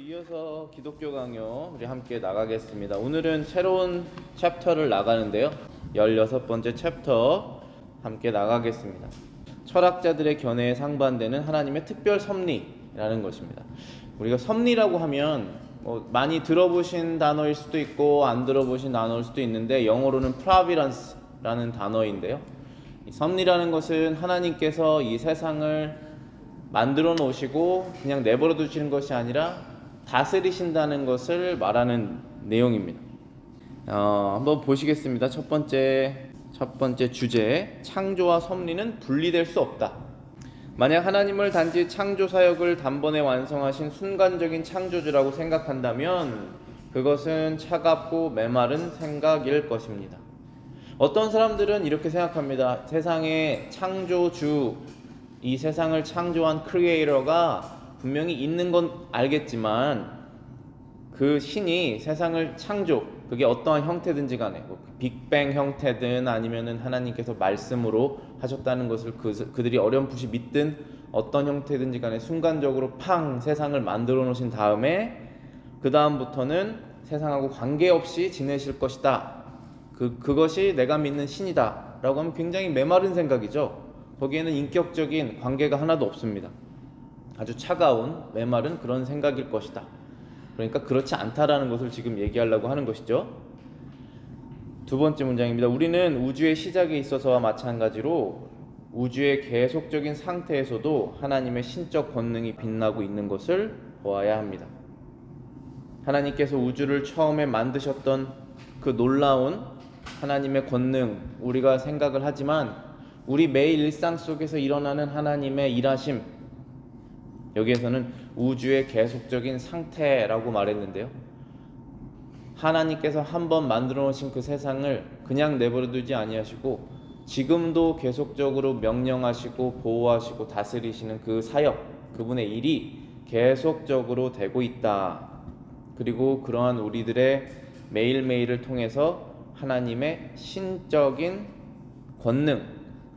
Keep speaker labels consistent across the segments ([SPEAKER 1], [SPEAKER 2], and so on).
[SPEAKER 1] 이어서 기독교 강요 우리 함께 나가겠습니다. 오늘은 새로운 챕터를 나가는데요. 16번째 챕터 함께 나가겠습니다. 철학자들의 견해에 상반되는 하나님의 특별 섭리라는 것입니다. 우리가 섭리라고 하면 많이 들어보신 단어일 수도 있고 안 들어보신 단어일 수도 있는데 영어로는 providence라는 단어인데요. 이 섭리라는 것은 하나님께서 이 세상을 만들어 놓으시고 그냥 내버려 두시는 것이 아니라 다스리신다는 것을 말하는 내용입니다. 한번 보시겠습니다. 첫 번째 주제, 창조와 섭리는 분리될 수 없다. 만약 하나님을 단지 창조 사역을 단번에 완성하신 순간적인 창조주라고 생각한다면 그것은 차갑고 메마른 생각일 것입니다. 어떤 사람들은 이렇게 생각합니다. 세상의 창조주, 이 세상을 창조한 크리에이터가 분명히 있는 건 알겠지만 그 신이 세상을 창조, 그게 어떠한 형태든지 간에 빅뱅 형태든 아니면은 하나님께서 말씀으로 하셨다는 것을 그들이 어렴풋이 믿든 어떤 형태든지 간에 순간적으로 팡 세상을 만들어 놓으신 다음에 그 다음부터는 세상하고 관계없이 지내실 것이다. 그것이 내가 믿는 신이다 라고 하면 굉장히 메마른 생각이죠. 거기에는 인격적인 관계가 하나도 없습니다. 아주 차가운 메마른 그런 생각일 것이다. 그러니까 그렇지 않다라는 것을 지금 얘기하려고 하는 것이죠. 두 번째 문장입니다. 우리는 우주의 시작에 있어서와 마찬가지로 우주의 계속적인 상태에서도 하나님의 신적 권능이 빛나고 있는 것을 보아야 합니다. 하나님께서 우주를 처음에 만드셨던 그 놀라운 하나님의 권능, 우리가 생각을 하지만 우리 매일 일상 속에서 일어나는 하나님의 일하심, 여기에서는 우주의 계속적인 상태라고 말했는데요. 하나님께서 한번 만들어 놓으신 그 세상을 그냥 내버려 두지 아니하시고 지금도 계속적으로 명령하시고 보호하시고 다스리시는 그 사역, 그분의 일이 계속적으로 되고 있다. 그리고 그러한 우리들의 매일매일을 통해서 하나님의 신적인 권능,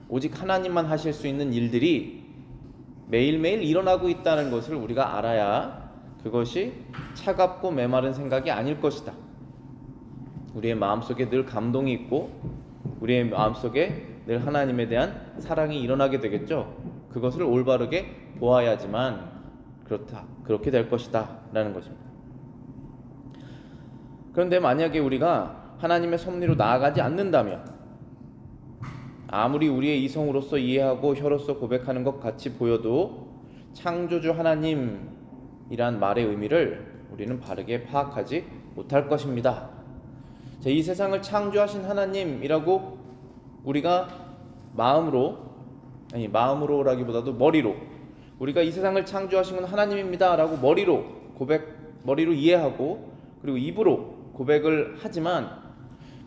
[SPEAKER 1] 오직 하나님만 하실 수 있는 일들이 매일매일 일어나고 있다는 것을 우리가 알아야 그것이 차갑고 메마른 생각이 아닐 것이다. 우리의 마음속에 늘 감동이 있고 우리의 마음속에 늘 하나님에 대한 사랑이 일어나게 되겠죠. 그것을 올바르게 보아야지만 그렇게 될 것이다 라는 것입니다. 그런데 만약에 우리가 하나님의 섭리로 나아가지 않는다면 아무리 우리의 이성으로서 이해하고 혀로서 고백하는 것 같이 보여도 창조주 하나님이란 말의 의미를 우리는 바르게 파악하지 못할 것입니다. 이 세상을 창조하신 하나님이라고 우리가 마음으로라기보다도 머리로 우리가 이 세상을 창조하신 건 하나님입니다 라고 머리로 이해하고 그리고 입으로 고백을 하지만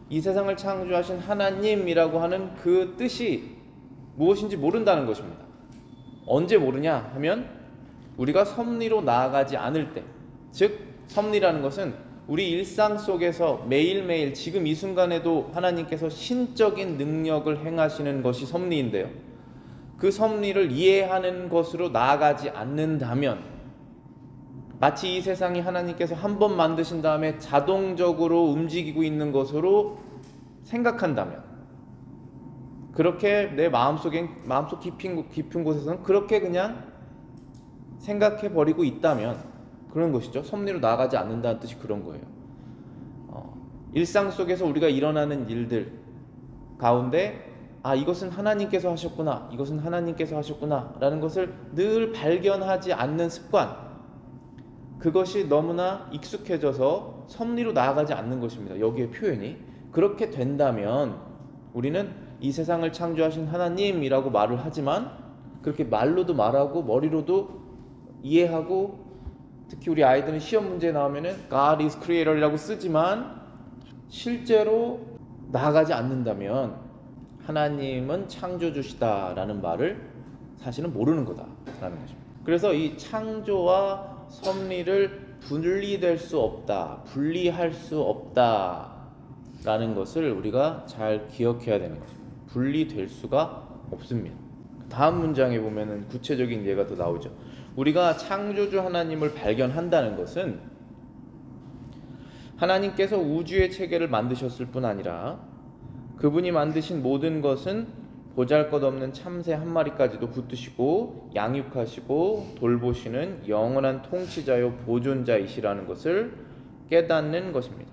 [SPEAKER 1] 이 세상을 창조하신 하나님이라고 하는 그 뜻이 무엇인지 모른다는 것입니다. 언제 모르냐 하면 우리가 섭리로 나아가지 않을 때, 즉 섭리라는 것은 우리 일상 속에서 매일매일 지금 이 순간에도 하나님께서 신적인 능력을 행하시는 것이 섭리인데요. 그 섭리를 이해하는 것으로 나아가지 않는다면 마치 이 세상이 하나님께서 한 번 만드신 다음에 자동적으로 움직이고 있는 것으로 생각한다면 그렇게 내 마음속 깊은 곳에서는 그렇게 그냥 생각해 버리고 있다면 그런 것이죠. 섭리로 나아가지 않는다는 뜻이 그런 거예요. 일상 속에서 우리가 일어나는 일들 가운데 이것은 하나님께서 하셨구나, 이것은 하나님께서 하셨구나 라는 것을 늘 발견하지 않는 습관, 그것이 너무나 익숙해져서 섭리로 나아가지 않는 것입니다. 여기의 표현이 그렇게 된다면 우리는 이 세상을 창조하신 하나님이라고 말을 하지만 그렇게 말로도 말하고 머리로도 이해하고 특히 우리 아이들은 시험 문제에 나오면은 God is creator이라고 쓰지만 실제로 나아가지 않는다면 하나님은 창조주시다라는 말을 사실은 모르는 거다라는 것입니다. 그래서 이 창조와 섭리를 분리할 수 없다라는 것을 우리가 잘 기억해야 되는 것입니다. 분리될 수가 없습니다. 다음 문장에 보면은 구체적인 예가 더 나오죠. 우리가 창조주 하나님을 발견한다는 것은 하나님께서 우주의 체계를 만드셨을 뿐 아니라 그분이 만드신 모든 것은 보잘것없는 참새 한 마리까지도 붙드시고 양육하시고 돌보시는 영원한 통치자요 보존자이시라는 것을 깨닫는 것입니다.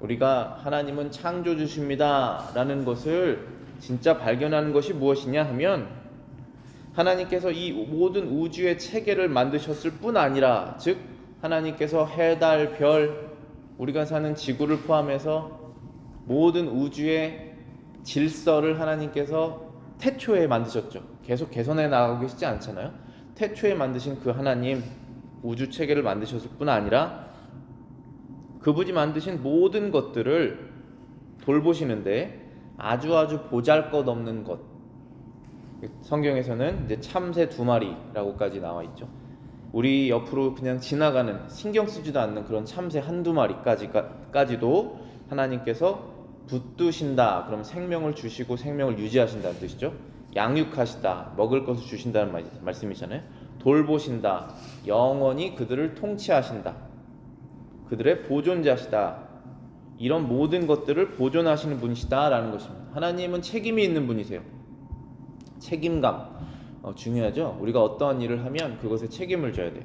[SPEAKER 1] 우리가 하나님은 창조주십니다 라는 것을 진짜 발견하는 것이 무엇이냐 하면 하나님께서 이 모든 우주의 체계를 만드셨을 뿐 아니라, 즉 하나님께서 해, 달, 별, 우리가 사는 지구를 포함해서 모든 우주의 질서를 하나님께서 태초에 만드셨죠. 계속 개선해 나가고 계시지 않잖아요. 태초에 만드신 그 하나님, 우주 체계를 만드셨을 뿐 아니라 그분이 만드신 모든 것들을 돌보시는데 아주 보잘것없는 것, 성경에서는 이제 참새 2마리라고까지 나와 있죠. 우리 옆으로 그냥 지나가는, 신경 쓰지도 않는 그런 참새 1-2마리까지도 하나님께서 붙드신다. 그럼 생명을 주시고 생명을 유지하신다는 뜻이죠. 양육하시다, 먹을 것을 주신다는 말씀이잖아요. 돌보신다, 영원히 그들을 통치하신다, 그들의 보존자시다. 이런 모든 것들을 보존하시는 분이시다 라는 것입니다. 하나님은 책임이 있는 분이세요. 책임감 중요하죠. 우리가 어떠한 일을 하면 그것에 책임을 져야 돼요.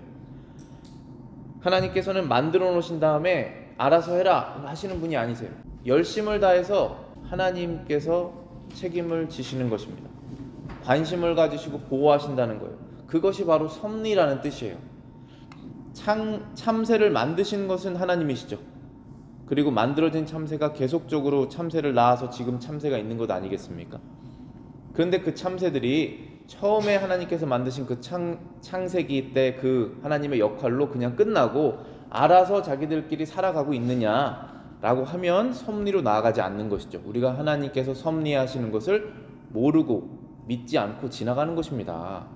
[SPEAKER 1] 하나님께서는 만들어 놓으신 다음에 알아서 해라 하시는 분이 아니세요. 열심을 다해서 하나님께서 책임을 지시는 것입니다. 관심을 가지시고 보호하신다는 거예요. 그것이 바로 섭리라는 뜻이에요. 참새를 만드신 것은 하나님이시죠. 그리고 만들어진 참새가 계속적으로 참새를 낳아서 지금 참새가 있는 것 아니겠습니까? 그런데 그 참새들이 처음에 하나님께서 만드신 그 창세기 때 그 하나님의 역할로 그냥 끝나고 알아서 자기들끼리 살아가고 있느냐라고 하면 섭리로 나아가지 않는 것이죠. 우리가 하나님께서 섭리하시는 것을 모르고 믿지 않고 지나가는 것입니다.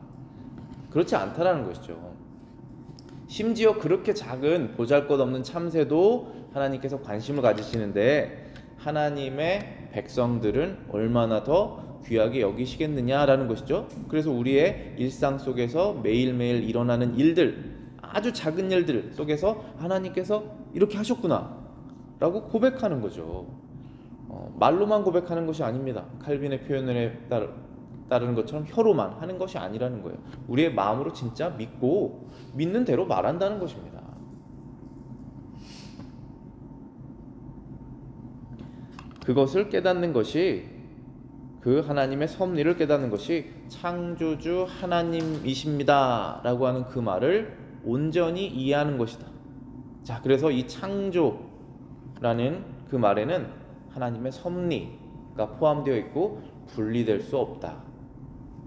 [SPEAKER 1] 그렇지 않다라는 것이죠. 심지어 그렇게 작은 보잘것없는 참새도 하나님께서 관심을 가지시는데 하나님의 백성들은 얼마나 더 귀하게 여기시겠느냐라는 것이죠. 그래서 우리의 일상 속에서 매일매일 일어나는 일들, 아주 작은 일들 속에서 하나님께서 이렇게 하셨구나 라고 고백하는 거죠. 말로만 고백하는 것이 아닙니다. 칼빈의 표현에 따르는 것처럼 혀로만 하는 것이 아니라는 거예요. 우리의 마음으로 진짜 믿고 믿는 대로 말한다는 것입니다. 그것을 깨닫는 것이, 그 하나님의 섭리를 깨닫는 것이 창조주 하나님이십니다 라고 하는 그 말을 온전히 이해하는 것이다. 자, 그래서 이 창조라는 그 말에는 하나님의 섭리가 포함되어 있고 분리될 수 없다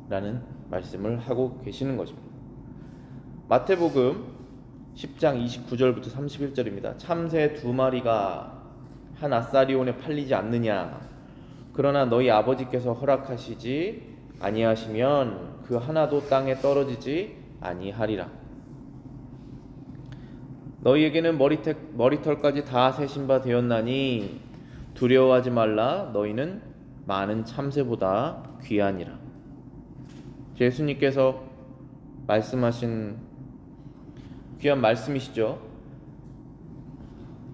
[SPEAKER 1] 라는 말씀을 하고 계시는 것입니다. 마태복음 10장 29절부터 31절입니다. 참새 2마리가 한 아사리온에 팔리지 않느냐? 그러나 너희 아버지께서 허락하시지 아니하시면 그 하나도 땅에 떨어지지 아니하리라. 너희에게는 머리털까지 다 세신 바 되었나니 두려워하지 말라. 너희는 많은 참새보다 귀하니라. 예수님께서 말씀하신 귀한 말씀이시죠.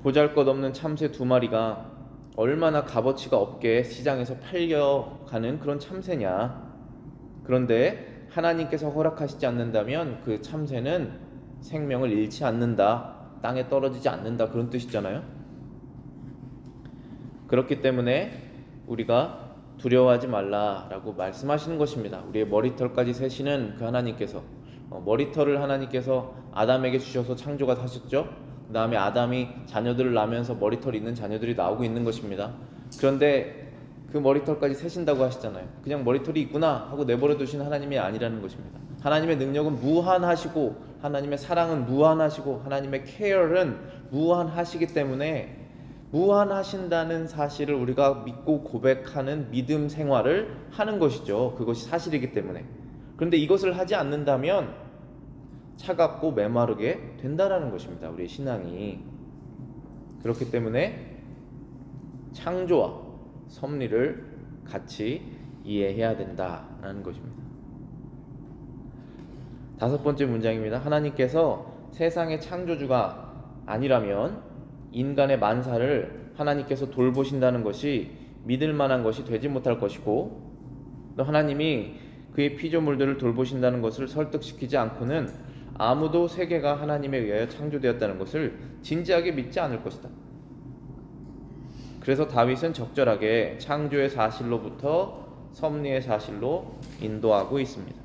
[SPEAKER 1] 보잘것없는 참새 2마리가 얼마나 값어치가 없게 시장에서 팔려가는 그런 참새냐. 그런데 하나님께서 허락하시지 않는다면 그 참새는 생명을 잃지 않는다, 땅에 떨어지지 않는다, 그런 뜻이잖아요. 그렇기 때문에 우리가 두려워하지 말라라고 말씀하시는 것입니다. 우리의 머리털까지 세시는 그 하나님께서, 머리털을 하나님께서 아담에게 주셔서 창조가 하셨죠. 그 다음에 아담이 자녀들을 낳으면서 머리털이 있는 자녀들이 나오고 있는 것입니다. 그런데 그 머리털까지 세신다고 하시잖아요. 그냥 머리털이 있구나 하고 내버려 두신 하나님이 아니라는 것입니다. 하나님의 능력은 무한하시고 하나님의 사랑은 무한하시고 하나님의 케어는 무한하시기 때문에 무한하신다는 사실을 우리가 믿고 고백하는 믿음 생활을 하는 것이죠. 그것이 사실이기 때문에. 그런데 이것을 하지 않는다면 차갑고 메마르게 된다라는 것입니다. 우리의 신앙이. 그렇기 때문에 창조와 섭리를 같이 이해해야 된다라는 것입니다. 5번째 문장입니다. 하나님께서 세상의 창조주가 아니라면 인간의 만사를 하나님께서 돌보신다는 것이 믿을 만한 것이 되지 못할 것이고, 또 하나님이 그의 피조물들을 돌보신다는 것을 설득시키지 않고는 아무도 세계가 하나님에 의하여 창조되었다는 것을 진지하게 믿지 않을 것이다. 그래서 다윗은 적절하게 창조의 사실로부터 섭리의 사실로 인도하고 있습니다.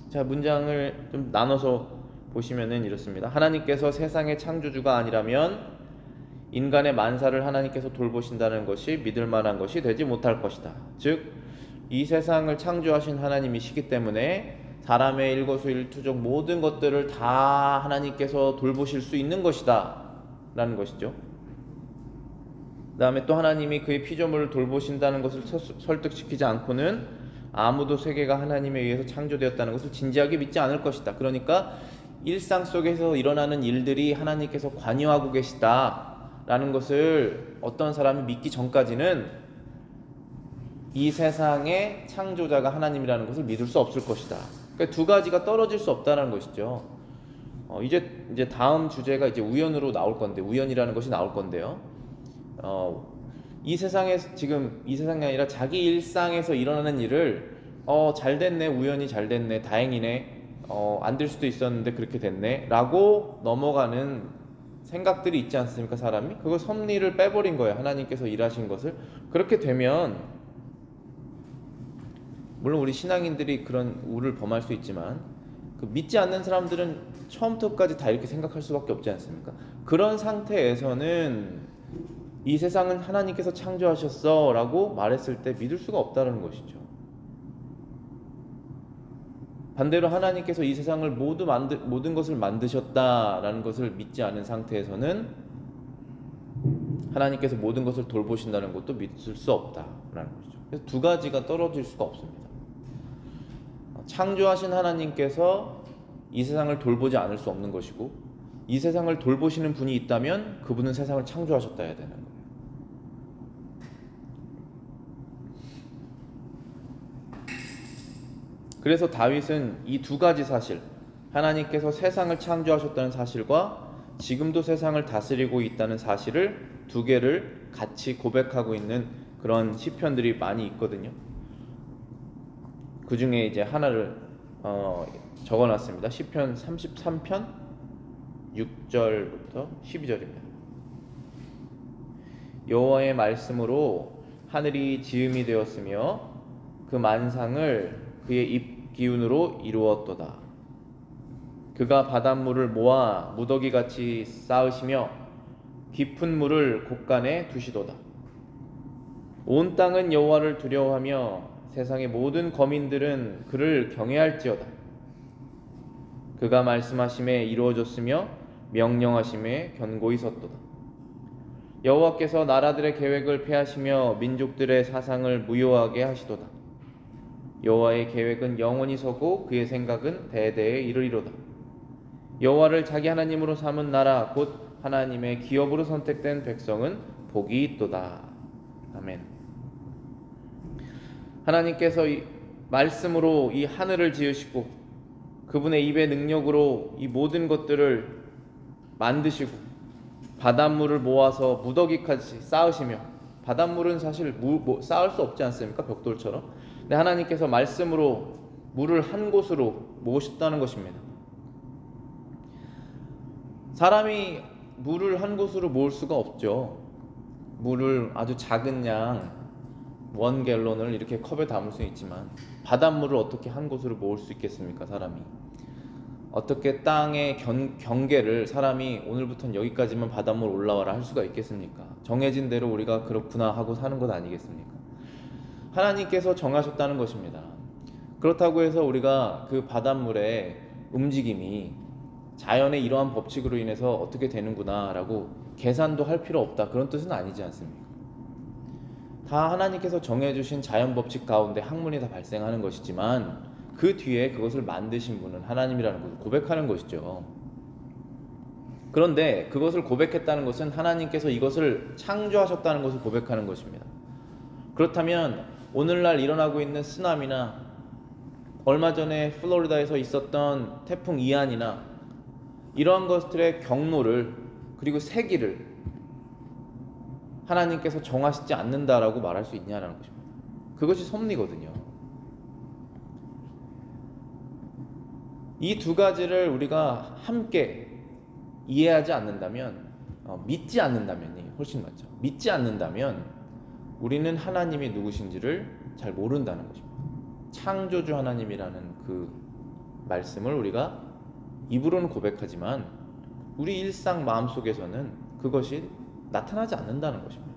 [SPEAKER 1] 자, 문장을 좀 나눠서 보시면은 이렇습니다. 하나님께서 세상의 창조주가 아니라면 인간의 만사를 하나님께서 돌보신다는 것이 믿을 만한 것이 되지 못할 것이다. 즉, 이 세상을 창조하신 하나님이시기 때문에 사람의 일거수일투족 모든 것들을 다 하나님께서 돌보실 수 있는 것이다 라는 것이죠. 그 다음에 또 하나님이 그의 피조물을 돌보신다는 것을 설득시키지 않고는 아무도 세계가 하나님에 의해서 창조되었다는 것을 진지하게 믿지 않을 것이다. 그러니까 일상 속에서 일어나는 일들이 하나님께서 관여하고 계시다라는 것을 어떤 사람이 믿기 전까지는 이 세상의 창조자가 하나님이라는 것을 믿을 수 없을 것이다. 그러니까 두 가지가 떨어질 수 없다는 것이죠. 이제 다음 주제가 이제 우연으로 나올 건데, 우연이라는 것이 나올 건데요. 이 세상에 지금 이 세상이 아니라 자기 일상에서 일어나는 일을 잘 됐네, 우연히 잘 됐네, 다행이네, 안 될 수도 있었는데 그렇게 됐네 라고 넘어가는 생각들이 있지 않습니까? 사람이 그걸 섭리를 빼버린 거예요. 하나님께서 일하신 것을. 그렇게 되면 물론 우리 신앙인들이 그런 우를 범할 수 있지만 그 믿지 않는 사람들은 처음부터까지 다 이렇게 생각할 수밖에 없지 않습니까? 그런 상태에서는 이 세상은 하나님께서 창조하셨어 라고 말했을 때 믿을 수가 없다는 것이죠. 반대로 하나님께서 이 세상을 모든 것을 만드셨다라는 것을 믿지 않은 상태에서는 하나님께서 모든 것을 돌보신다는 것도 믿을 수 없다라는 것이죠. 그래서 두 가지가 떨어질 수가 없습니다. 창조하신 하나님께서 이 세상을 돌보지 않을 수 없는 것이고, 이 세상을 돌보시는 분이 있다면 그분은 세상을 창조하셨다 해야 되는 거예요. 그래서 다윗은 이 두 가지 사실, 하나님께서 세상을 창조하셨다는 사실과 지금도 세상을 다스리고 있다는 사실을 두 개를 같이 고백하고 있는 그런 시편들이 많이 있거든요. 그 중에 이제 하나를 적어놨습니다. 시편 33편 6절부터 12절입니다. 여호와의 말씀으로 하늘이 지음이 되었으며 그 만상을 그의 입 기운으로 이루었도다. 그가 바닷물을 모아 무더기같이 쌓으시며 깊은 물을 곳간에 두시도다. 온 땅은 여호와를 두려워하며 세상의 모든 거민들은 그를 경외할지어다. 그가 말씀하심에 이루어졌으며 명령하심에 견고히 섰도다. 여호와께서 나라들의 계획을 폐하시며 민족들의 사상을 무효하게 하시도다. 여호와의 계획은 영원히 서고 그의 생각은 대대에 이르리로다. 여호와를 자기 하나님으로 삼은 나라 곧 하나님의 기업으로 선택된 백성은 복이 있도다. 아멘. 하나님께서 이 말씀으로 이 하늘을 지으시고 그분의 입의 능력으로 이 모든 것들을 만드시고 바닷물을 모아서 무더기까지 쌓으시며, 바닷물은 사실 쌓을 수 없지 않습니까? 벽돌처럼. 근데 하나님께서 말씀으로 물을 한 곳으로 모으셨다는 것입니다. 사람이 물을 한 곳으로 모을 수가 없죠. 물을 아주 작은 양 1갤런을 이렇게 컵에 담을 수 있지만 바닷물을 어떻게 한 곳으로 모을 수 있겠습니까? 사람이 어떻게 땅의 경계를 사람이 오늘부터는 여기까지만 바닷물 올라와라 할 수가 있겠습니까? 정해진 대로 우리가 그렇구나 하고 사는 것 아니겠습니까? 하나님께서 정하셨다는 것입니다. 그렇다고 해서 우리가 그 바닷물의 움직임이 자연의 이러한 법칙으로 인해서 어떻게 되는구나 라고 계산도 할 필요 없다, 그런 뜻은 아니지 않습니까? 다 하나님께서 정해주신 자연 법칙 가운데 학문이 다 발생하는 것이지만 그 뒤에 그것을 만드신 분은 하나님이라는 것을 고백하는 것이죠. 그런데 그것을 고백했다는 것은 하나님께서 이것을 창조하셨다는 것을 고백하는 것입니다. 그렇다면 오늘날 일어나고 있는 쓰나미나 얼마 전에 플로리다에서 있었던 태풍 이안이나 이러한 것들의 경로를 그리고 세기를 하나님께서 정하시지 않는다라고 말할 수 있냐라는 것입니다. 그것이 섭리거든요. 이 두 가지를 우리가 함께 이해하지 않는다면, 믿지 않는다면이 훨씬 맞죠. 믿지 않는다면 우리는 하나님이 누구신지를 잘 모른다는 것입니다. 창조주 하나님이라는 그 말씀을 우리가 입으로는 고백하지만 우리 일상 마음속에서는 그것이 나타나지 않는다는 것입니다.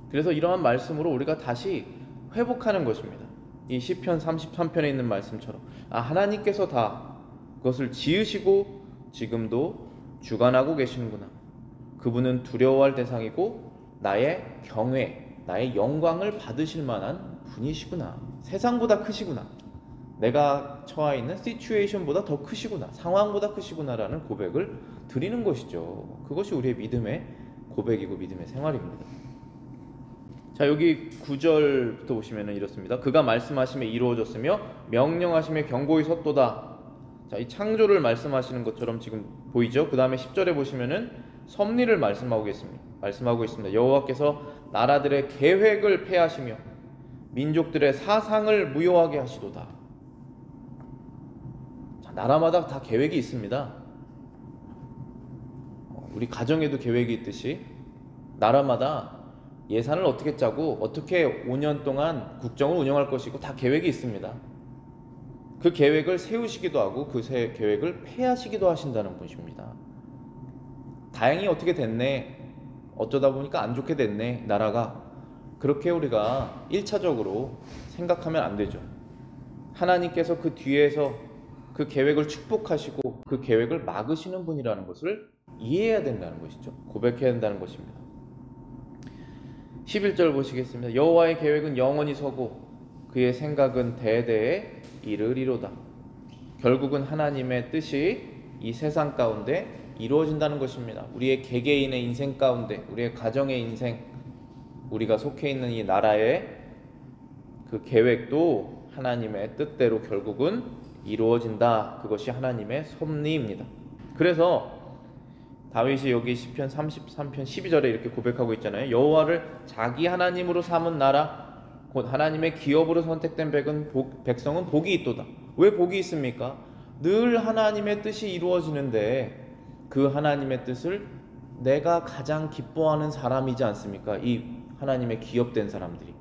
[SPEAKER 1] 그래서 이러한 말씀으로 우리가 다시 회복하는 것입니다. 이 시편 33편에 있는 말씀처럼 하나님께서 다 그것을 지으시고 지금도 주관하고 계시는구나. 그분은 두려워할 대상이고 나의 경외, 나의 영광을 받으실 만한 분이시구나. 세상보다 크시구나. 내가 처해 있는 시츄에이션보다 더 크시구나. 상황보다 크시구나라는 고백을 드리는 것이죠. 그것이 우리의 믿음의 고백이고 믿음의 생활입니다. 자, 여기 9절부터 보시면 이렇습니다. 그가 말씀하심에 이루어졌으며 명령하심에 경고히 섰도다. 자, 이 창조를 말씀하시는 것처럼 지금 보이죠? 그 다음에 10절에 보시면은 섭리를 말씀하고 있습니다. 여호와께서 나라들의 계획을 폐하시며 민족들의 사상을 무효하게 하시도다. 자, 나라마다 다 계획이 있습니다. 우리 가정에도 계획이 있듯이 나라마다 예산을 어떻게 짜고 어떻게 5년 동안 국정을 운영할 것이고 다 계획이 있습니다. 그 계획을 세우시기도 하고 그 계획을 폐하시기도 하신다는 분이십니다. 다행히 어떻게 됐네, 어쩌다 보니까 안 좋게 됐네, 나라가. 그렇게 우리가 1차적으로 생각하면 안 되죠. 하나님께서 그 뒤에서 그 계획을 축복하시고 그 계획을 막으시는 분이라는 것을 이해해야 된다는 것이죠. 고백해야 된다는 것입니다. 11절 보시겠습니다. 여호와의 계획은 영원히 서고 그의 생각은 대대에 이르리로다. 결국은 하나님의 뜻이 이 세상 가운데 이루어진다는 것입니다. 우리의 개개인의 인생 가운데, 우리의 가정의 인생, 우리가 속해 있는 이 나라의 그 계획도 하나님의 뜻대로 결국은 이루어진다. 그것이 하나님의 섭리입니다. 그래서 다윗이 여기 시편 33편 12절에 이렇게 고백하고 있잖아요. 여호와를 자기 하나님으로 삼은 나라, 곧 하나님의 기업으로 선택된 백성은 복이 있도다. 왜 복이 있습니까? 늘 하나님의 뜻이 이루어지는데 그 하나님의 뜻을 내가 가장 기뻐하는 사람이지 않습니까? 이 하나님의 기업된 사람들이.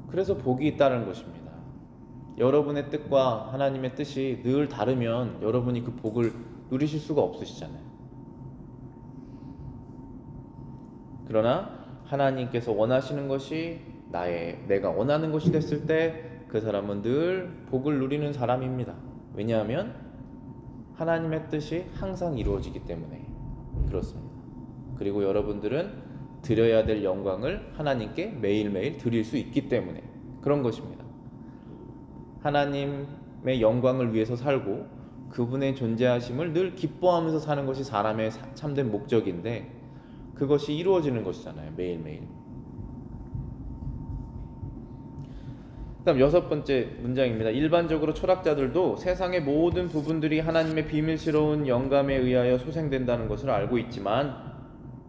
[SPEAKER 1] 그래서 복이 있다는 것입니다. 여러분의 뜻과 하나님의 뜻이 늘 다르면 여러분이 그 복을 누리실 수가 없으시잖아요. 그러나 하나님께서 원하시는 것이 내가 원하는 것이 됐을 때 그 사람은 늘 복을 누리는 사람입니다. 왜냐하면 하나님의 뜻이 항상 이루어지기 때문에 그렇습니다. 그리고 여러분들은 드려야 될 영광을 하나님께 매일매일 드릴 수 있기 때문에 그런 것입니다. 하나님의 영광을 위해서 살고 그분의 존재하심을 늘 기뻐하면서 사는 것이 사람의 참된 목적인데 그것이 이루어지는 것이잖아요. 매일매일. 그다음 6번째 문장입니다. 일반적으로 철학자들도 세상의 모든 부분들이 하나님의 비밀스러운 영감에 의하여 소생된다는 것을 알고 있지만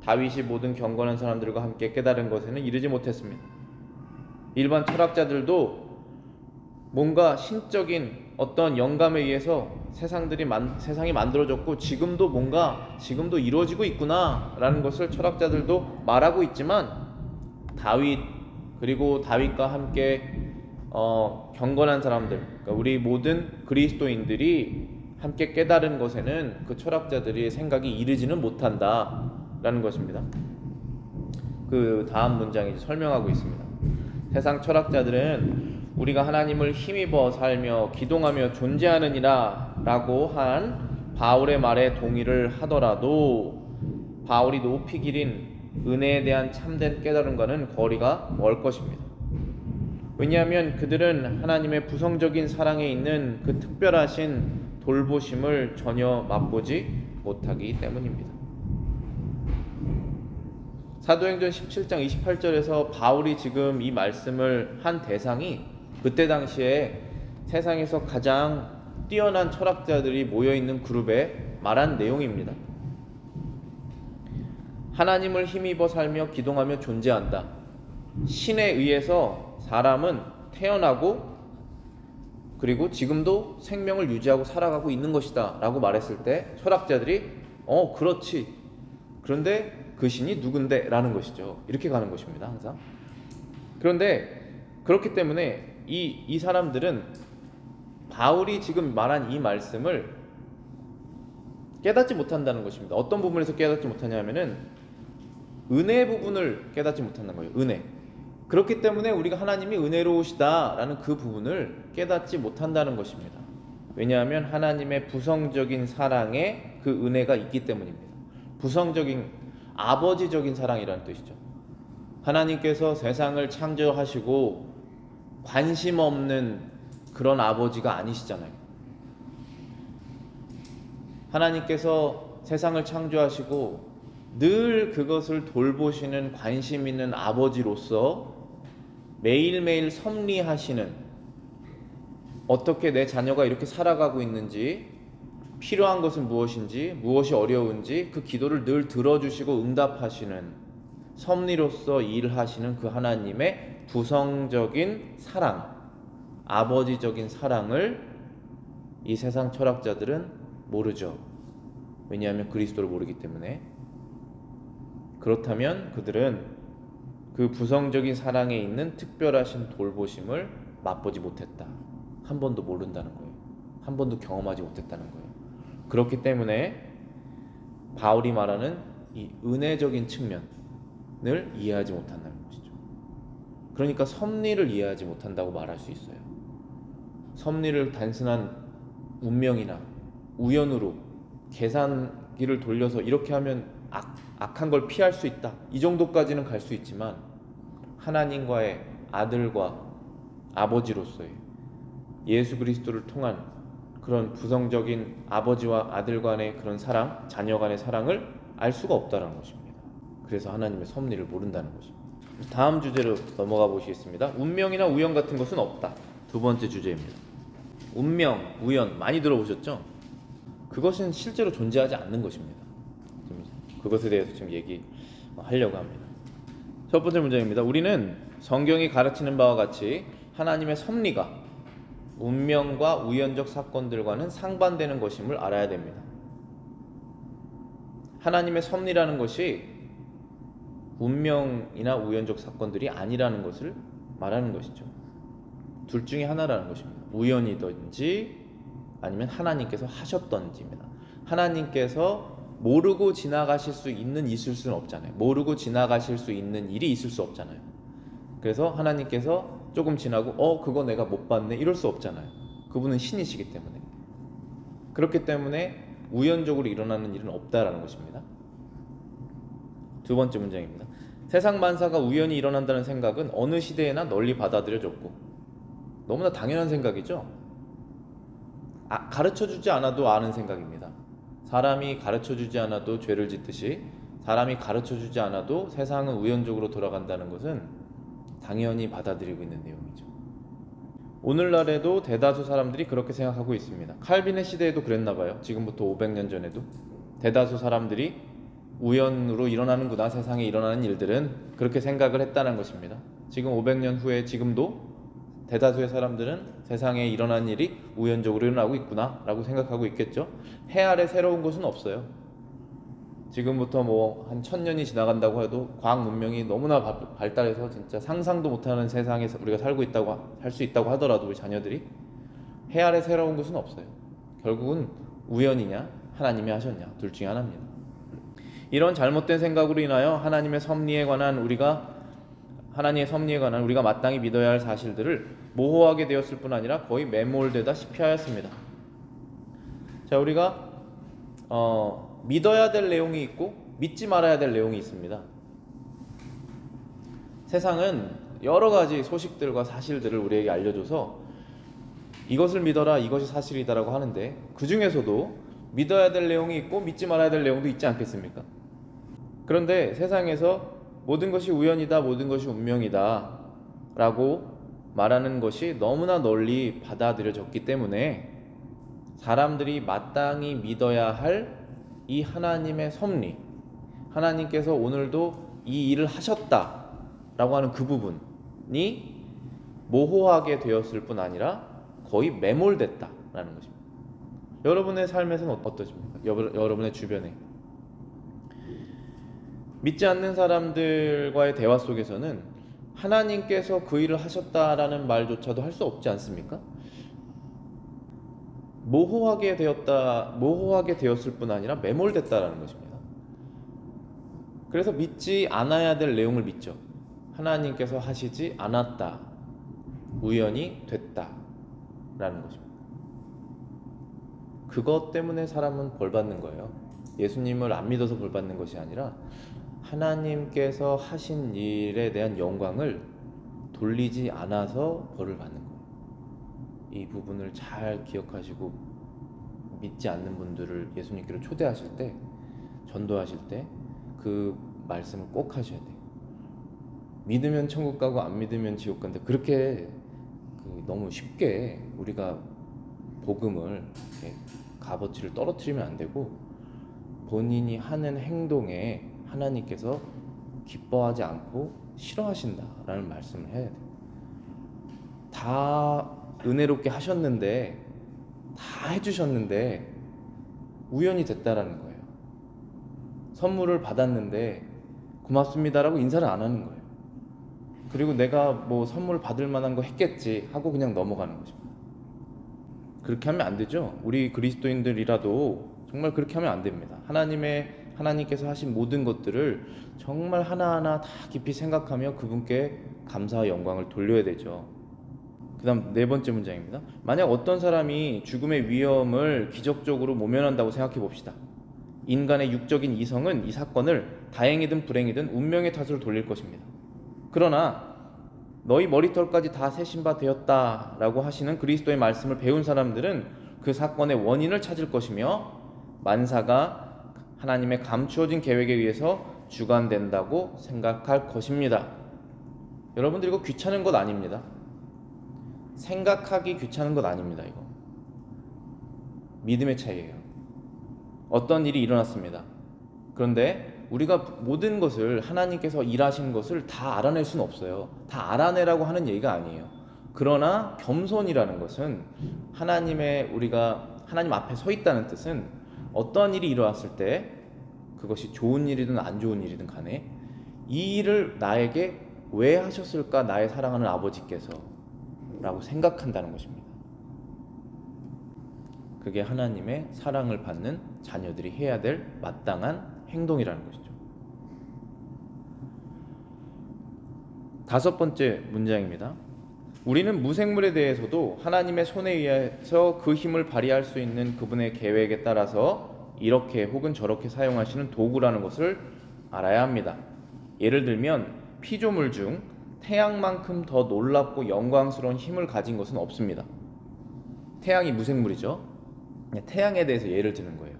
[SPEAKER 1] 다윗이 모든 경건한 사람들과 함께 깨달은 것에는 이르지 못했습니다. 일반 철학자들도 뭔가 신적인 어떤 영감에 의해서 세상이 만들어졌고 지금도 이루어지고 있구나 라는 것을 철학자들도 말하고 있지만 다윗 그리고 다윗과 함께 경건한 사람들, 그러니까 우리 모든 그리스도인들이 함께 깨달은 것에는 그 철학자들의 생각이 이르지는 못한다 라는 것입니다. 그 다음 문장이 설명하고 있습니다. 세상 철학자들은 우리가 하나님을 힘입어 살며 기동하며 존재하느니라 라고 한 바울의 말에 동의를 하더라도 바울이 높이 기린 은혜에 대한 참된 깨달음과는 거리가 멀 것입니다. 왜냐하면 그들은 하나님의 부성적인 사랑에 있는 그 특별하신 돌보심을 전혀 맛보지 못하기 때문입니다. 사도행전 17장 28절에서 바울이 지금 이 말씀을 한 대상이 그때 당시에 세상에서 가장 뛰어난 철학자들이 모여있는 그룹에 말한 내용입니다. 하나님을 힘입어 살며 기동하며 존재한다. 신에 의해서 사람은 태어나고 그리고 지금도 생명을 유지하고 살아가고 있는 것이다 라고 말했을 때 철학자들이 그렇지. 그런데 그 신이 누군데? 라는 것이죠. 이렇게 가는 것입니다. 항상. 그런데 그렇기 때문에 이 사람들은 바울이 지금 말한 이 말씀을 깨닫지 못한다는 것입니다. 어떤 부분에서 깨닫지 못하냐면은 은혜 부분을 깨닫지 못한다는 거예요. 은혜. 그렇기 때문에 우리가 하나님이 은혜로우시다라는 그 부분을 깨닫지 못한다는 것입니다. 왜냐하면 하나님의 부성적인 사랑에 그 은혜가 있기 때문입니다. 부성적인 아버지적인 사랑이라는 뜻이죠. 하나님께서 세상을 창조하시고 관심 없는 그런 아버지가 아니시잖아요. 하나님께서 세상을 창조하시고 늘 그것을 돌보시는 관심 있는 아버지로서 매일매일 섭리하시는, 어떻게 내 자녀가 이렇게 살아가고 있는지, 필요한 것은 무엇인지, 무엇이 어려운지 그 기도를 늘 들어주시고 응답하시는 섭리로서 일하시는 그 하나님의 부성적인 사랑, 아버지적인 사랑을 이 세상 철학자들은 모르죠. 왜냐하면 그리스도를 모르기 때문에. 그렇다면 그들은 그 부성적인 사랑에 있는 특별하신 돌보심을 맛보지 못했다. 한 번도 모른다는 거예요. 한 번도 경험하지 못했다는 거예요. 그렇기 때문에 바울이 말하는 이 은혜적인 측면을 이해하지 못한다는 것이죠. 그러니까 섭리를 이해하지 못한다고 말할 수 있어요. 섭리를 단순한 운명이나 우연으로 계산기를 돌려서 이렇게 하면 악한 걸 피할 수 있다, 이 정도까지는 갈 수 있지만 하나님과의 아들과 아버지로서의 예수 그리스도를 통한 그런 부성적인 아버지와 아들 간의 그런 사랑, 자녀 간의 사랑을 알 수가 없다는 것입니다. 그래서 하나님의 섭리를 모른다는 것입니다. 다음 주제로 넘어가 보시겠습니다. 운명이나 우연 같은 것은 없다. 두 번째 주제입니다. 운명, 우연 많이 들어보셨죠? 그것은 실제로 존재하지 않는 것입니다. 그것에 대해서 지금 얘기하려고 합니다. 첫 번째 문장입니다. 우리는 성경이 가르치는 바와 같이 하나님의 섭리가 운명과 우연적 사건들과는 상반되는 것임을 알아야 됩니다. 하나님의 섭리라는 것이 운명이나 우연적 사건들이 아니라는 것을 말하는 것이죠. 둘 중에 하나라는 것입니다. 우연이든지 아니면 하나님께서 하셨던지입니다. 하나님께서 모르고 지나가실 수 있는 있을 수는 없잖아요. 모르고 지나가실 수 있는 일이 있을 수 없잖아요. 그래서 하나님께서 조금 지나고 그거 내가 못 봤네 이럴 수 없잖아요. 그분은 신이시기 때문에. 그렇기 때문에 우연적으로 일어나는 일은 없다라는 것입니다. 두 번째 문장입니다. 세상 만사가 우연히 일어난다는 생각은 어느 시대에나 널리 받아들여졌고 너무나 당연한 생각이죠. 가르쳐주지 않아도 아는 생각입니다. 사람이 가르쳐주지 않아도 죄를 짓듯이 사람이 가르쳐주지 않아도 세상은 우연적으로 돌아간다는 것은 당연히 받아들이고 있는 내용이죠. 오늘날에도 대다수 사람들이 그렇게 생각하고 있습니다. 칼빈의 시대에도 그랬나 봐요. 지금부터 500년 전에도 대다수 사람들이 우연으로 일어나는구나, 세상에 일어나는 일들은, 그렇게 생각을 했다는 것입니다. 지금 500년 후에 지금도 대다수의 사람들은 세상에 일어난 일이 우연적으로 일어나고 있구나 라고 생각하고 있겠죠. 해 아래 새로운 것은 없어요. 지금부터 한 1000년이 지나간다고 해도 과학 문명이 너무나 발달해서 진짜 상상도 못하는 세상에 우리가 살 수 있다고 하더라도 우리 자녀들이 해 아래 새로운 것은 없어요. 결국은 우연이냐 하나님이 하셨냐 둘 중에 하나입니다. 이런 잘못된 생각으로 인하여 하나님의 섭리에 관한 우리가 마땅히 믿어야 할 사실들을 모호하게 되었을 뿐 아니라 거의 매몰되다시피 하였습니다. 자, 우리가 믿어야 될 내용이 있고 믿지 말아야 될 내용이 있습니다. 세상은 여러 가지 소식들과 사실들을 우리에게 알려줘서 이것을 믿어라, 이것이 사실이다라고 하는데 그 중에서도 믿어야 될 내용이 있고 믿지 말아야 될 내용도 있지 않겠습니까? 그런데 세상에서 모든 것이 우연이다, 모든 것이 운명이다 라고 말하는 것이 너무나 널리 받아들여졌기 때문에 사람들이 마땅히 믿어야 할 이 하나님의 섭리, 하나님께서 오늘도 이 일을 하셨다 라고 하는 그 부분이 모호하게 되었을 뿐 아니라 거의 매몰됐다 라는 것입니다. 여러분의 삶에서는 어떠십니까? 여러분의 주변에 믿지 않는 사람들과의 대화 속에서는 하나님께서 그 일을 하셨다라는 말조차도 할 수 없지 않습니까? 모호하게 되었을 뿐 아니라 매몰됐다라는 것입니다. 그래서 믿지 않아야 될 내용을 믿죠. 하나님께서 하시지 않았다, 우연히 됐다 라는 것입니다. 그것 때문에 사람은 벌받는 거예요. 예수님을 안 믿어서 벌받는 것이 아니라 하나님께서 하신 일에 대한 영광을 돌리지 않아서 벌을 받는 거예요. 이 부분을 잘 기억하시고 믿지 않는 분들을 예수님께로 초대하실 때, 전도하실 때 그 말씀을 꼭 하셔야 돼요. 믿으면 천국 가고 안 믿으면 지옥 간다. 그렇게 너무 쉽게 우리가 복음을 값어치를 떨어뜨리면 안 되고, 본인이 하는 행동에 하나님께서 기뻐하지 않고 싫어하신다라는 말씀을 해야 돼요. 다 은혜롭게 하셨는데, 다 해주셨는데 우연히 됐다라는 거예요. 선물을 받았는데 고맙습니다라고 인사를 안 하는 거예요. 그리고 내가 뭐 선물 받을 만한 거 했겠지 하고 그냥 넘어가는 것입니다. 그렇게 하면 안 되죠. 우리 그리스도인들이라도 정말 그렇게 하면 안 됩니다. 하나님께서 하신 모든 것들을 정말 하나하나 다 깊이 생각하며 그분께 감사와 영광을 돌려야 되죠. 그 다음 네 번째 문장입니다. 만약 어떤 사람이 죽음의 위험을 기적적으로 모면한다고 생각해 봅시다. 인간의 육적인 이성은 이 사건을 다행이든 불행이든 운명의 탓으로 돌릴 것입니다. 그러나 너희 머리털까지 다 세신 바 되었다라고 하시는 그리스도의 말씀을 배운 사람들은 그 사건의 원인을 찾을 것이며 만사가 하나님의 감추어진 계획에 의해서 주관된다고 생각할 것입니다. 여러분들 이거 귀찮은 것 아닙니다. 생각하기 귀찮은 것 아닙니다. 이거 믿음의 차이예요. 어떤 일이 일어났습니다. 그런데 우리가 모든 것을, 하나님께서 일하신 것을 다 알아낼 수는 없어요. 다 알아내라고 하는 얘기가 아니에요. 그러나 겸손이라는 것은 우리가 하나님 앞에 서 있다는 뜻은 어떠한 일이 일어났을 때 그것이 좋은 일이든 안 좋은 일이든 간에 이 일을 나에게 왜 하셨을까, 나의 사랑하는 아버지께서 라고 생각한다는 것입니다. 그게 하나님의 사랑을 받는 자녀들이 해야 될 마땅한 행동이라는 것이죠. 다섯 번째 문장입니다. 우리는 무생물에 대해서도 하나님의 손에 의해서 그 힘을 발휘할 수 있는 그분의 계획에 따라서 이렇게 혹은 저렇게 사용하시는 도구라는 것을 알아야 합니다. 예를 들면 피조물 중 태양만큼 더 놀랍고 영광스러운 힘을 가진 것은 없습니다. 태양이 무생물이죠. 태양에 대해서 예를 드는 거예요.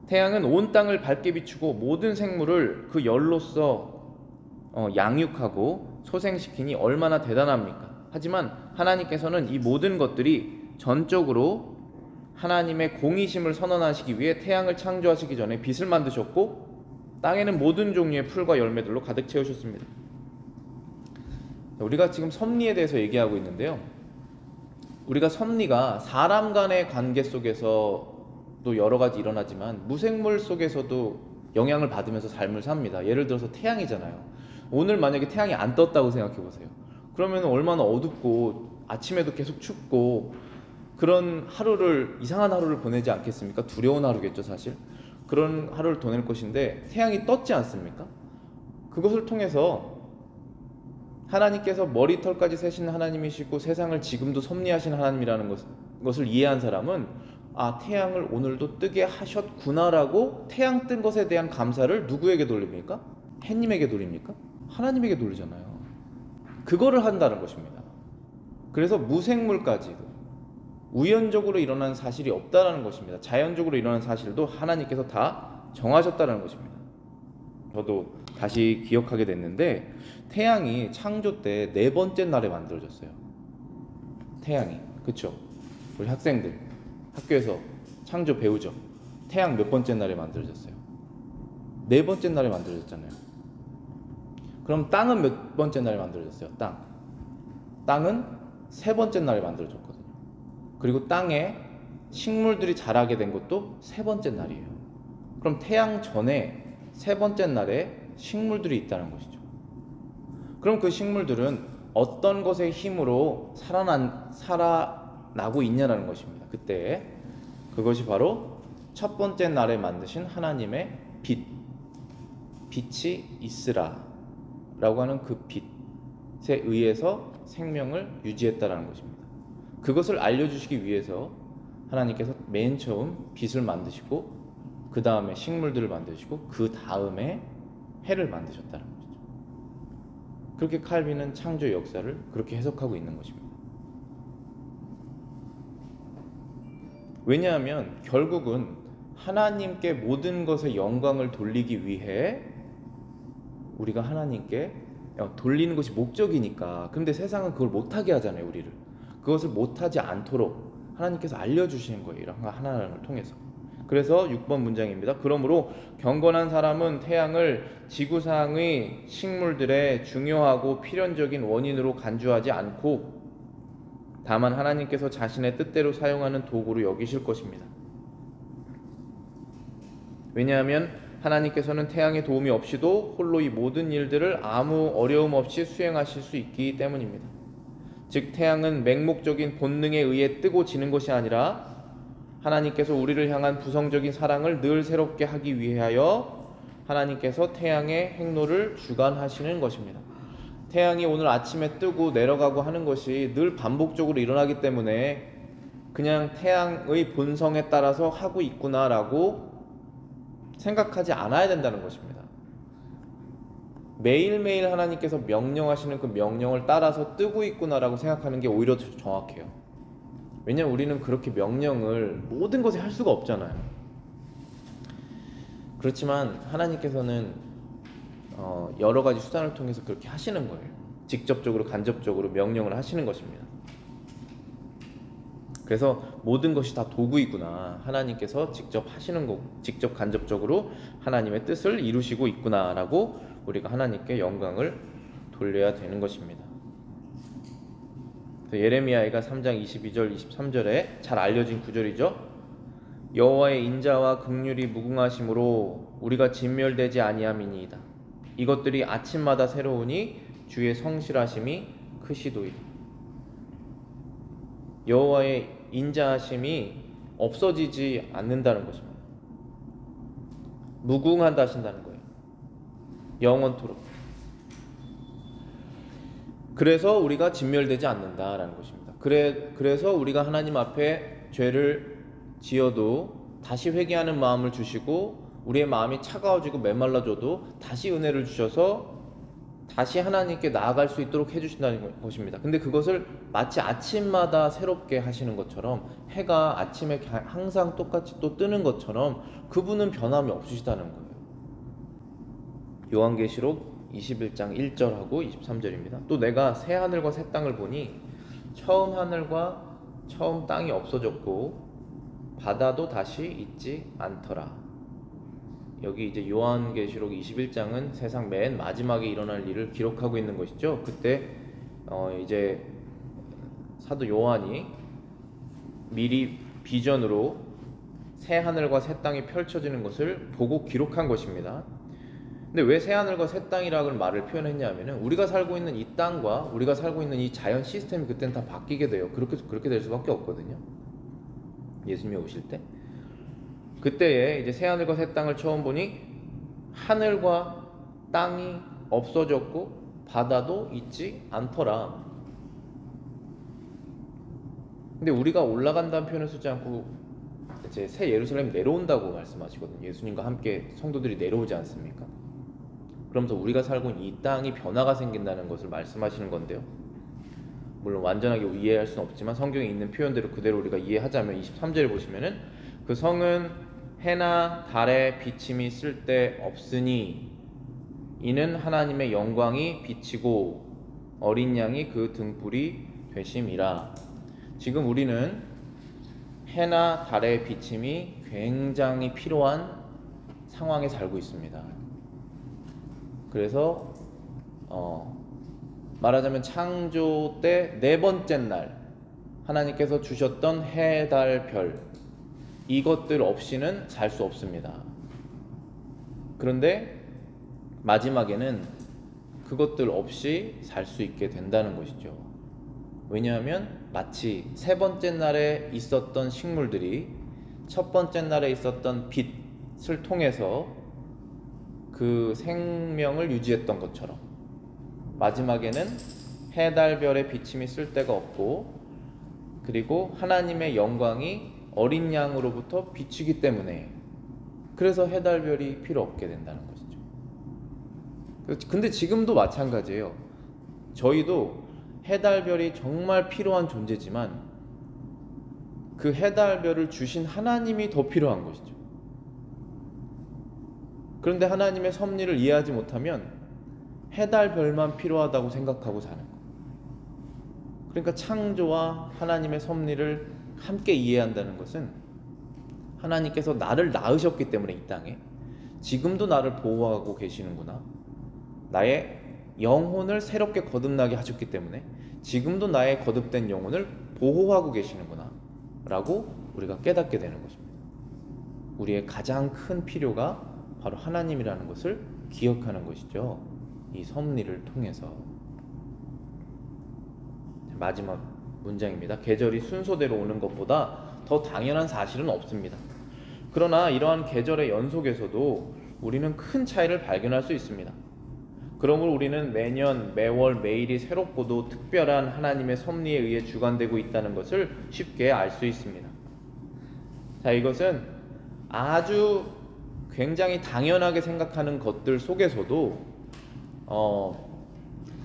[SPEAKER 1] 태양은 온 땅을 밝게 비추고 모든 생물을 그 열로서 양육하고 소생시키니 얼마나 대단합니까? 하지만 하나님께서는 이 모든 것들이 전적으로 하나님의 공의심을 선언하시기 위해 태양을 창조하시기 전에 빛을 만드셨고 땅에는 모든 종류의 풀과 열매들로 가득 채우셨습니다. 우리가 지금 섭리에 대해서 얘기하고 있는데요. 우리가 섭리가 사람 간의 관계 속에서도 여러 가지 일어나지만 무생물 속에서도 영향을 받으면서 삶을 삽니다. 예를 들어서 태양이잖아요. 오늘 만약에 태양이 안 떴다고 생각해 보세요. 그러면 얼마나 어둡고 아침에도 계속 춥고 그런 이상한 하루를 보내지 않겠습니까? 두려운 하루겠죠, 사실. 그런 하루를 보낼 것인데 태양이 떴지 않습니까? 그것을 통해서 하나님께서 머리털까지 세신 하나님이시고 세상을 지금도 섭리하신 하나님이라는 것을 이해한 사람은 태양을 오늘도 뜨게 하셨구나라고 태양 뜬 것에 대한 감사를 누구에게 돌립니까? 해님에게 돌립니까? 하나님에게 돌리잖아요. 그거를 한다는 것입니다. 그래서 무생물까지도 우연적으로 일어난 사실이 없다는 것입니다. 자연적으로 일어난 사실도 하나님께서 다 정하셨다는 것입니다. 저도 다시 기억하게 됐는데, 태양이 창조 때 네 번째 날에 만들어졌어요. 태양이, 그쵸? 우리 학생들 학교에서 창조 배우죠. 태양 몇 번째 날에 만들어졌어요? 네 번째 날에 만들어졌잖아요. 그럼 땅은 몇 번째 날에 만들어졌어요? 땅은 세 번째 날에 만들어졌거든요. 그리고 땅에 식물들이 자라게 된 것도 세 번째 날이에요. 그럼 태양 전에 세 번째 날에 식물들이 있다는 것이죠. 그럼 그 식물들은 어떤 것의 힘으로 살아나고 있냐는 것입니다. 그때 그것이 바로 첫 번째 날에 만드신 하나님의 빛이 있으라 라고 하는 그 빛에 의해서 생명을 유지했다라는 것입니다. 그것을 알려주시기 위해서 하나님께서 맨 처음 빛을 만드시고, 그 다음에 식물들을 만드시고, 그 다음에 해를 만드셨다는 것이죠. 그렇게 칼빈은 창조의 역사를 그렇게 해석하고 있는 것입니다. 왜냐하면 결국은 하나님께 모든 것의 영광을 돌리기 위해 우리가 하나님께 돌리는 것이 목적이니까. 근데 세상은 그걸 못하게 하잖아요. 우리를 그것을 못하지 않도록 하나님께서 알려주시는 거예요, 이런 하나님을 통해서. 그래서 6번 문장입니다. 그러므로 경건한 사람은 태양을 지구상의 식물들의 중요하고 필연적인 원인으로 간주하지 않고 다만 하나님께서 자신의 뜻대로 사용하는 도구로 여기실 것입니다. 왜냐하면 하나님께서는 태양의 도움이 없이도 홀로 이 모든 일들을 아무 어려움 없이 수행하실 수 있기 때문입니다. 즉 태양은 맹목적인 본능에 의해 뜨고 지는 것이 아니라 하나님께서 우리를 향한 부성적인 사랑을 늘 새롭게 하기 위하여 하나님께서 태양의 행로를 주관하시는 것입니다. 태양이 오늘 아침에 뜨고 내려가고 하는 것이 늘 반복적으로 일어나기 때문에 그냥 태양의 본성에 따라서 하고 있구나라고 생각하지 않아야 된다는 것입니다. 매일매일 하나님께서 명령하시는 그 명령을 따라서 뜨고 있구나라고 생각하는 게 오히려 정확해요. 왜냐하면 우리는 그렇게 명령을 모든 것에 할 수가 없잖아요. 그렇지만 하나님께서는 여러 가지 수단을 통해서 그렇게 하시는 거예요. 직접적으로 간접적으로 명령을 하시는 것입니다. 그래서 모든 것이 다 도구이구나, 하나님께서 직접 하시는 거, 직접 간접적으로 하나님의 뜻을 이루시고 있구나라고 우리가 하나님께 영광을 돌려야 되는 것입니다. 예레미야가 3장 22절 23절에 잘 알려진 구절이죠. 여호와의 인자와 긍휼이 무궁하심으로 우리가 진멸되지 아니함이니이다. 이것들이 아침마다 새로우니 주의 성실하심이 크시도이다. 여호와의 인자하심이 없어지지 않는다는 것입니다. 무궁하다 하신다는 거예요. 영원토록. 그래서 우리가 진멸되지 않는다라는 것입니다. 그래서 우리가 하나님 앞에 죄를 지어도 다시 회개하는 마음을 주시고, 우리의 마음이 차가워지고 메말라져도 다시 은혜를 주셔서 다시 하나님께 나아갈 수 있도록 해주신다는 것입니다. 근데 그것을 마치 아침마다 새롭게 하시는 것처럼, 해가 아침에 항상 똑같이 또 뜨는 것처럼 그분은 변함이 없으시다는 거예요. 요한계시록 21장 1절하고 23절입니다. 또 내가 새 하늘과 새 땅을 보니 처음 하늘과 처음 땅이 없어졌고 바다도 다시 있지 않더라. 여기 이제 요한계시록 21장은 세상 맨 마지막에 일어날 일을 기록하고 있는 것이죠. 그때 이제 사도 요한이 미리 비전으로 새 하늘과 새 땅이 펼쳐지는 것을 보고 기록한 것입니다. 근데 왜 새 하늘과 새 땅이라는 말을 표현했냐면은 우리가 살고 있는 이 땅과 우리가 살고 있는 이 자연 시스템이 그때는 다 바뀌게 돼요. 그렇게 될 수밖에 없거든요. 예수님이 오실 때. 그때에 이제 새 하늘과 새 땅을 처음 보니 하늘과 땅이 없어졌고 바다도 있지 않더라. 근데 우리가 올라간다는 표현을 쓰지 않고 이제 새 예루살렘 내려온다고 말씀하시거든요. 예수님과 함께 성도들이 내려오지 않습니까? 그러면서 우리가 살고 있는 이 땅이 변화가 생긴다는 것을 말씀하시는 건데요. 물론 완전하게 이해할 수는 없지만 성경에 있는 표현대로 그대로 우리가 이해하자면 23절에 보시면은 그 성은 해나 달의 비침이 쓸데 없으니 이는 하나님의 영광이 비치고 어린 양이 그 등불이 되심이라. 지금 우리는 해나 달의 비침이 굉장히 필요한 상황에 살고 있습니다. 그래서 말하자면 창조 때 네 번째 날 하나님께서 주셨던 해, 달, 별, 이것들 없이는 살 수 없습니다. 그런데 마지막에는 그것들 없이 살 수 있게 된다는 것이죠. 왜냐하면 마치 세 번째 날에 있었던 식물들이 첫 번째 날에 있었던 빛을 통해서 그 생명을 유지했던 것처럼 마지막에는 해, 달, 별의 비침이 쓸데가 없고, 그리고 하나님의 영광이 어린 양으로부터 비치기 때문에 그래서 해, 달, 별이 필요 없게 된다는 것이죠. 근데 지금도 마찬가지예요. 저희도 해, 달, 별이 정말 필요한 존재지만 그 해, 달, 별을 주신 하나님이 더 필요한 것이죠. 그런데 하나님의 섭리를 이해하지 못하면 해, 달, 별만 필요하다고 생각하고 사는 거예요. 그러니까 창조와 하나님의 섭리를 함께 이해한다는 것은 하나님께서 나를 낳으셨기 때문에 이 땅에 지금도 나를 보호하고 계시는구나, 나의 영혼을 새롭게 거듭나게 하셨기 때문에 지금도 나의 거듭된 영혼을 보호하고 계시는구나 라고 우리가 깨닫게 되는 것입니다. 우리의 가장 큰 필요가 바로 하나님이라는 것을 기억하는 것이죠. 이 섭리를 통해서. 마지막 문장입니다. 계절이 순서대로 오는 것보다 더 당연한 사실은 없습니다. 그러나 이러한 계절의 연속에서도 우리는 큰 차이를 발견할 수 있습니다. 그러므로 우리는 매년, 매월, 매일이 새롭고도 특별한 하나님의 섭리에 의해 주관되고 있다는 것을 쉽게 알 수 있습니다. 자, 이것은 아주 굉장히 당연하게 생각하는 것들 속에서도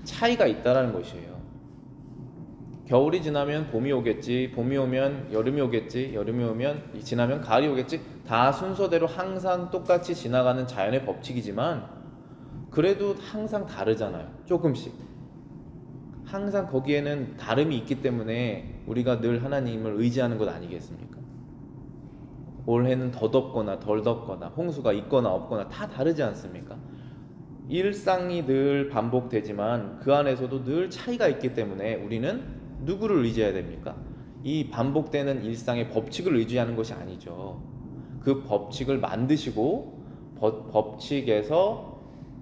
[SPEAKER 1] 차이가 있다는 것이에요. 겨울이 지나면 봄이 오겠지, 봄이 오면 여름이 오겠지, 여름이 오면 지나면 가을이 오겠지, 다 순서대로 항상 똑같이 지나가는 자연의 법칙이지만 그래도 항상 다르잖아요. 조금씩 항상 거기에는 다름이 있기 때문에 우리가 늘 하나님을 의지하는 것 아니겠습니까? 올해는 더 덥거나 덜 덥거나 홍수가 있거나 없거나 다 다르지 않습니까? 일상이 늘 반복되지만 그 안에서도 늘 차이가 있기 때문에 우리는 누구를 의지해야 됩니까? 이 반복되는 일상의 법칙을 의지하는 것이 아니죠. 그 법칙을 만드시고 법칙에서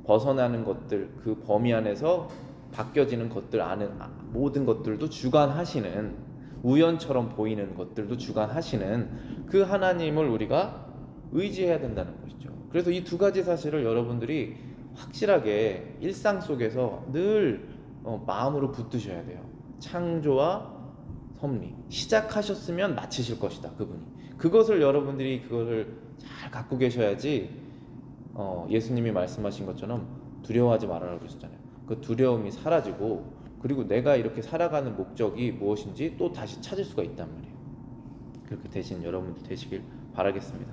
[SPEAKER 1] 벗어나는 것들, 그 범위 안에서 바뀌어지는 것들, 아는 모든 것들도 주관하시는, 우연처럼 보이는 것들도 주관하시는 그 하나님을 우리가 의지해야 된다는 것이죠. 그래서 이 두 가지 사실을 여러분들이 확실하게 일상 속에서 늘 마음으로 붙드셔야 돼요. 창조와 섭리, 시작하셨으면 마치실 것이다, 그분이. 그것을 여러분들이 그것을 잘 갖고 계셔야지 예수님이 말씀하신 것처럼 두려워하지 말아라 그러셨잖아요. 그 두려움이 사라지고, 그리고 내가 이렇게 살아가는 목적이 무엇인지 또 다시 찾을 수가 있단 말이에요. 그렇게 되신 여러분들 되시길 바라겠습니다.